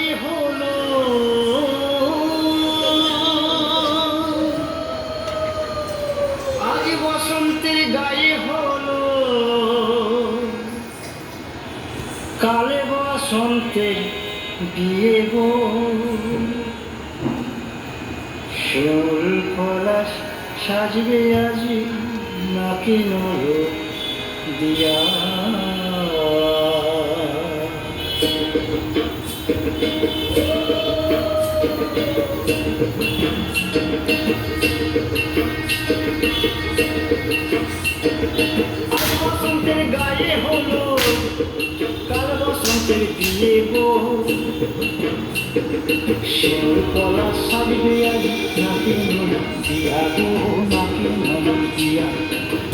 গায়ে হলো আজ বসন্তের গায়ে হলো কালে বসন্তের বিয়ে গো শিউল পলাশ সাজবে আজি নাকি নয় দিয়া আজ বসন্তের গায়ে হলো কাল বসন্তের বিয়ে গো শিউল পলাশ সাজবে আজি নাকি নয় দিয়া গো নাকি নয় দিয়া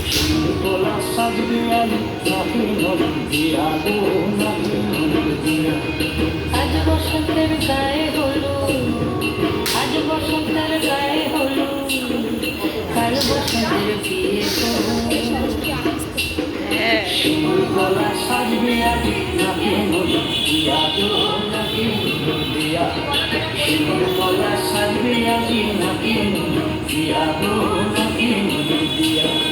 শিউল পলাশ সাজবে আজি নাকি নয় দিয়া গো নাকি নয় দিয়া আজ বসন্তের গায়ে হলো আজ বসন্তের গায়ে হলো কাল বসন্তের বিয়ে গো শিউল পলাশ সাজবে আজি নাকি নয় দিয়া গো নাকি নয় দিয়া শিউল পলাশ সাজবে আজি নাকি নয় দিয়া গো নাকি নয় দিয়া